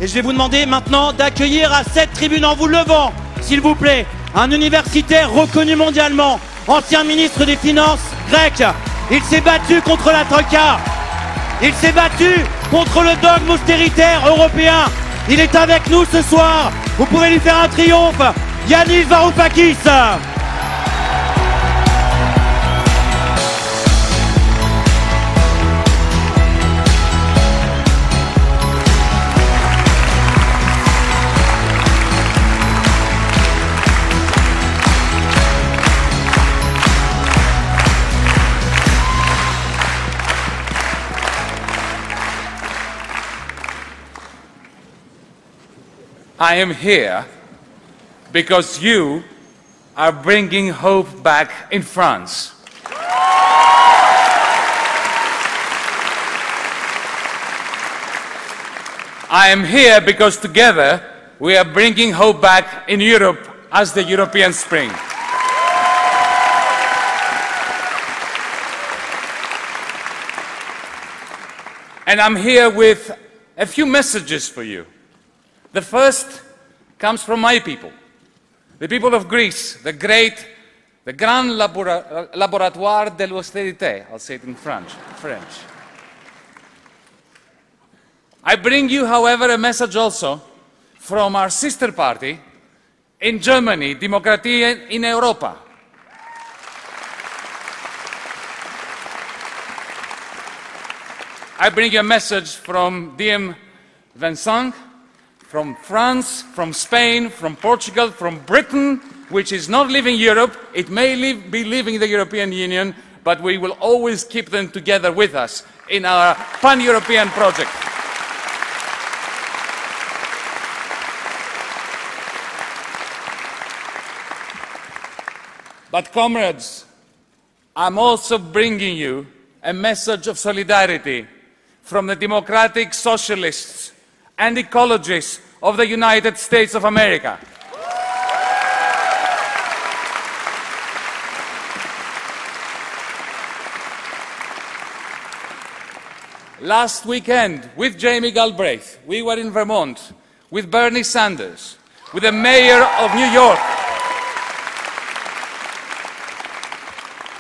Et je vais vous demander maintenant d'accueillir à cette tribune en vous levant, s'il vous plaît, un universitaire reconnu mondialement, ancien ministre des Finances grec. Il s'est battu contre la Troïka. Il s'est battu contre le dogme austéritaire européen. Il est avec nous ce soir. Vous pouvez lui faire un triomphe. Yanis Varoufakis. I am here because you are bringing hope back in France. I am here because together we are bringing hope back in Europe as the European Spring. And I'm here with a few messages for you. The first comes from my people, the people of Greece, the grand laboratoire de l'austérité. I'll say it in French. I bring you, however, a message also from our sister party in Germany, Demokratie in Europa. I bring you a message from DM Vincent, from France, from Spain, from Portugal, from Britain, which is not leaving Europe. It may be leaving the European Union, but we will always keep them together with us in our pan-European project. But comrades, I'm also bringing you a message of solidarity from the democratic socialists and ecologists of the United States of America. Last weekend, with Jamie Galbraith, we were in Vermont, with Bernie Sanders, with the mayor of New York.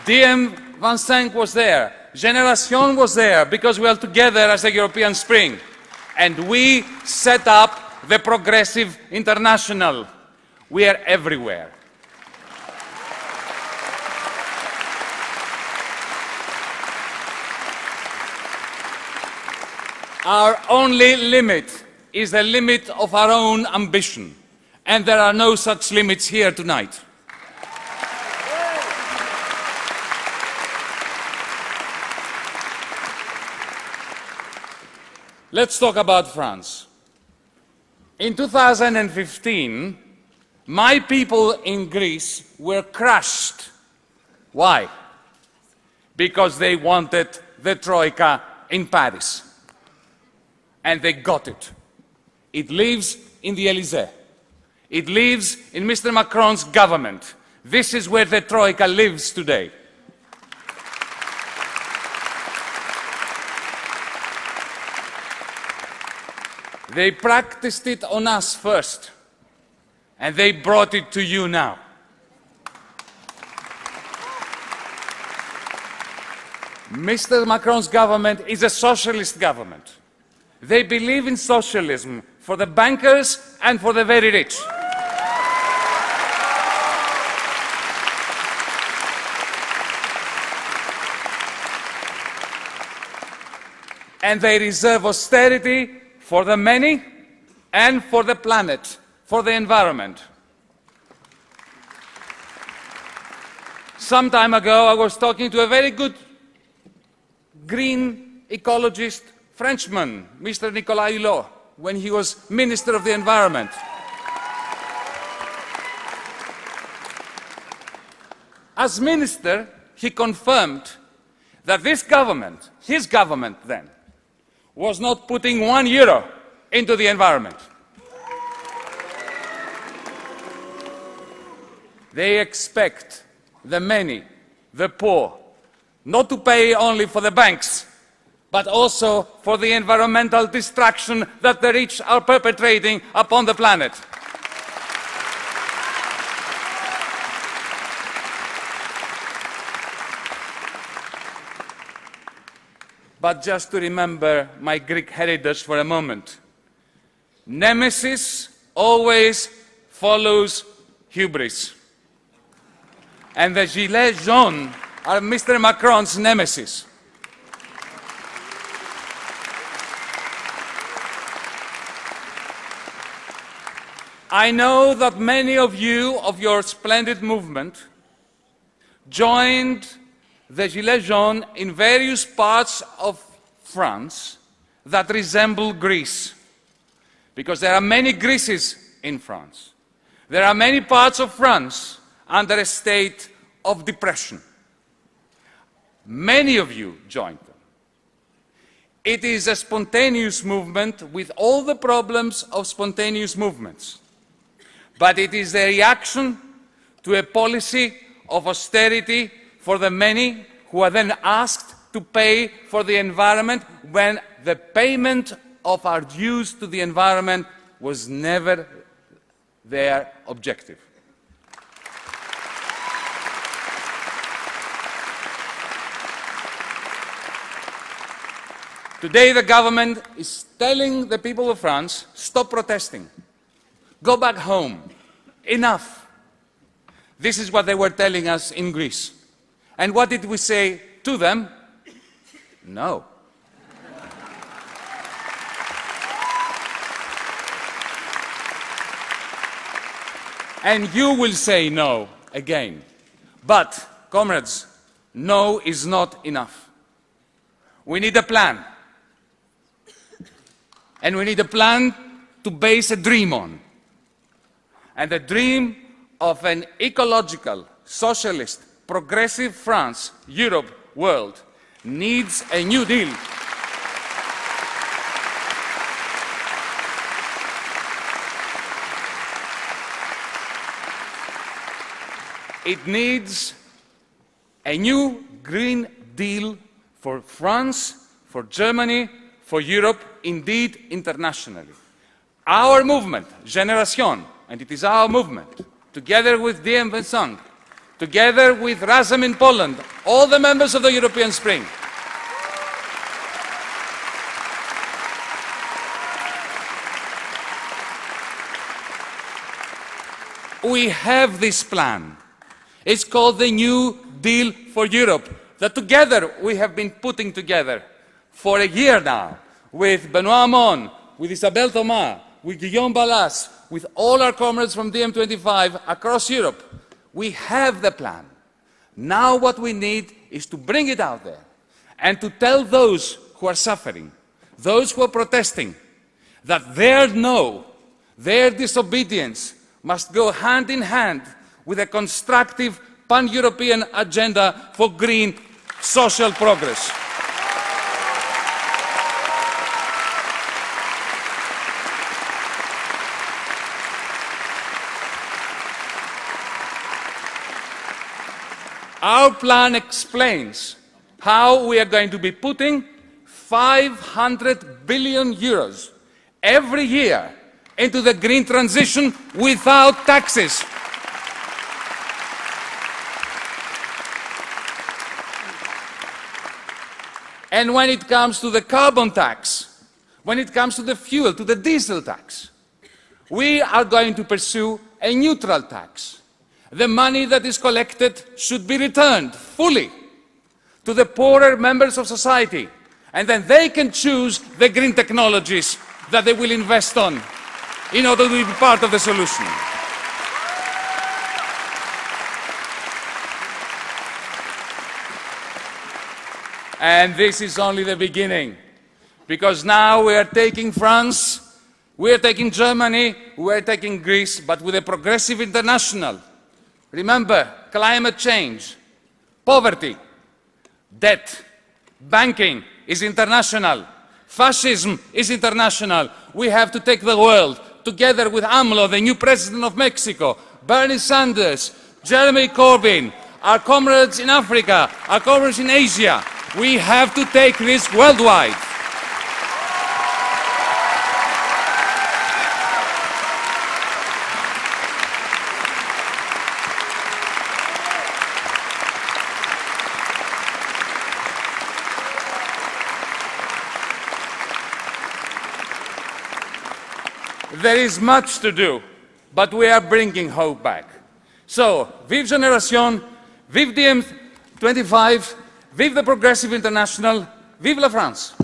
DM Vincent was there, Génération was there, because we are together as the European Spring. And we set up the Progressive International. We are everywhere. Our only limit is the limit of our own ambition. And there are no such limits here tonight. Let's talk about France. In 2015, my people in Greece were crushed. Why? Because they wanted the Troika in Paris. And they got it. It lives in the Élysée. It lives in Mr. Macron's government. This is where the Troika lives today. They practiced it on us first, and they brought it to you now. Mr. Macron's government is a socialist government. They believe in socialism for the bankers and for the very rich. And they reserve austerity for the many and for the planet, for the environment. Some time ago, I was talking to a very good green ecologist Frenchman, Mr. Nicolas Hulot, when he was Minister of the Environment. As minister, he confirmed that this government, his government then, was not putting €1 into the environment. They expect the many, the poor, not to pay only for the banks, but also for the environmental destruction that the rich are perpetrating upon the planet. But just to remember my Greek heritage for a moment, nemesis always follows hubris. And the Gilets jaunes are Mr. Macron's nemesis. I know that many of you, of your splendid movement, joined the Gilets jaunes in various parts of France that resemble Greece. Because there are many Greeces in France. There are many parts of France under a state of depression. Many of you joined them. It is a spontaneous movement with all the problems of spontaneous movements. But it is a reaction to a policy of austerity for the many who are then asked to pay for the environment when the payment of our dues to the environment was never their objective. Today the government is telling the people of France, stop protesting. Go back home. Enough. This is what they were telling us in Greece. And what did we say to them? No. And you will say no again. But, comrades, no is not enough. We need a plan. And we need a plan to base a dream on. And the dream of an ecological, socialist, progressive France, Europe, world needs a new deal. It needs a new Green Deal for France, for Germany, for Europe, indeed internationally. Our movement, Génération, and it is our movement, together with DM Vincent, together with Razem in Poland, all the members of the European Spring, we have this plan. It's called the New Deal for Europe, that together we have been putting together for a year now, with Benoît Hamon, with Isabelle Thomas, with Guillaume Balas, with all our comrades from DiEM25 across Europe. We have the plan. Now what we need is to bring it out there and to tell those who are suffering, those who are protesting, that their no, their disobedience must go hand in hand with a constructive pan-European agenda for green social progress. Our plan explains how we are going to be putting 500 billion euros every year into the green transition without taxes. And when it comes to the carbon tax, when it comes to the fuel, to the diesel tax, we are going to pursue a neutral tax. The money that is collected should be returned fully to the poorer members of society, and then they can choose the green technologies that they will invest on in order to be part of the solution. And this is only the beginning, because now we are taking France, we are taking Germany, we are taking Greece, but with a progressive international. Remember, climate change, poverty, debt, banking is international, fascism is international. We have to take the world, together with AMLO, the new president of Mexico, Bernie Sanders, Jeremy Corbyn, our comrades in Africa, our comrades in Asia. We have to take risks worldwide. There is much to do, but we are bringing hope back. So, vive Génération, vive DiEM25, vive the Progressive International, vive la France.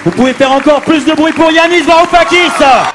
Vous pouvez faire encore plus de bruit pour Yanis Varoufakis.